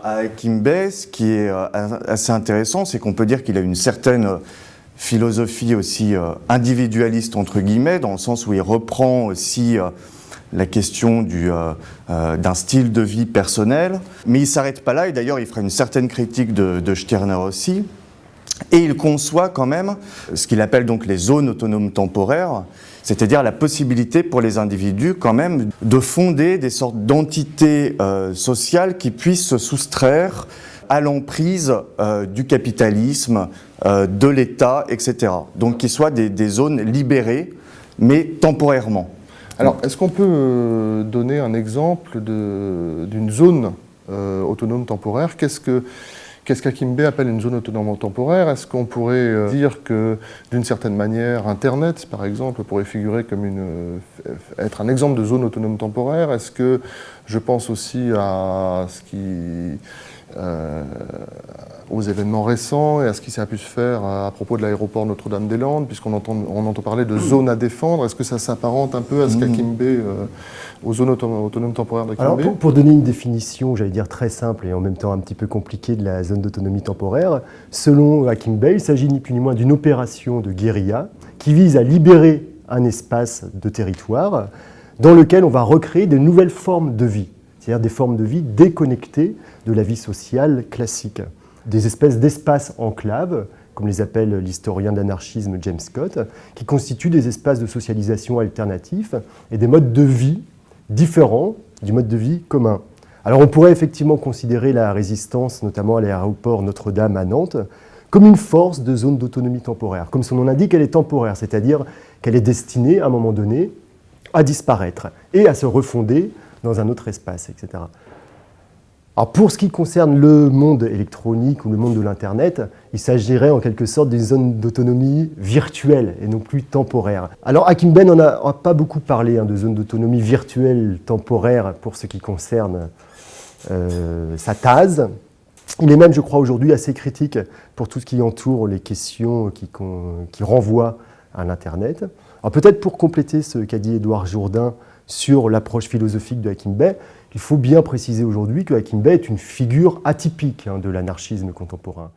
à Hakim Bey, ce qui est assez intéressant, c'est qu'on peut dire qu'il a une certaine philosophie aussi individualiste, entre guillemets, dans le sens où il reprend aussi la question d'un style de vie personnel. Mais il ne s'arrête pas là, et d'ailleurs il fera une certaine critique de Stirner aussi. Et il conçoit quand même ce qu'il appelle donc les zones autonomes temporaires, c'est-à-dire la possibilité pour les individus quand même de fonder des sortes d'entités sociales qui puissent se soustraire à l'emprise du capitalisme, de l'État, etc. Donc qui soient des zones libérées, mais temporairement. Alors, est-ce qu'on peut donner un exemple d'une zone autonome temporaire ? Qu'est-ce qu'Hakim Bey appelle une zone autonome temporaire ? Est-ce qu'on pourrait dire que, d'une certaine manière, Internet, par exemple, pourrait figurer comme être un exemple de zone autonome temporaire ? Est-ce que je pense aussi à aux événements récents et à ce qui s'est pu se faire à propos de l'aéroport Notre-Dame-des-Landes, puisqu'on entend parler de zones à défendre. Est-ce que ça s'apparente un peu à ce qu'Hakim Bey, aux zones autonomes temporaires d'Hakim Bey ? Pour donner une définition, j'allais dire très simple et en même temps un petit peu compliquée de la zone d'autonomie temporaire, selon Hakim Bey, il s'agit ni plus ni moins d'une opération de guérilla qui vise à libérer un espace de territoire dans lequel on va recréer de nouvelles formes de vie, c'est-à-dire des formes de vie déconnectées de la vie sociale classique. Des espèces d'espaces enclaves, comme les appelle l'historien de l'anarchisme James Scott, qui constituent des espaces de socialisation alternatifs et des modes de vie différents du mode de vie commun. Alors on pourrait effectivement considérer la résistance, notamment à l'aéroport Notre-Dame à Nantes, comme une force de zone d'autonomie temporaire. Comme son nom l'indique, elle est temporaire, c'est-à-dire qu'elle est destinée à un moment donné à disparaître et à se refonder dans un autre espace, etc. Alors pour ce qui concerne le monde électronique ou le monde de l'Internet, il s'agirait en quelque sorte d'une zone d'autonomie virtuelle et non plus temporaire. Alors Hakim Bey n'en a pas beaucoup parlé de zone d'autonomie virtuelle temporaire pour ce qui concerne sa thèse. Il est même, je crois, aujourd'hui assez critique pour tout ce qui entoure les questions qui renvoient à l'Internet. Alors peut-être pour compléter ce qu'a dit Édouard Jourdain sur l'approche philosophique de Hakim Bey, il faut bien préciser aujourd'hui que Hakim Bey est une figure atypique de l'anarchisme contemporain.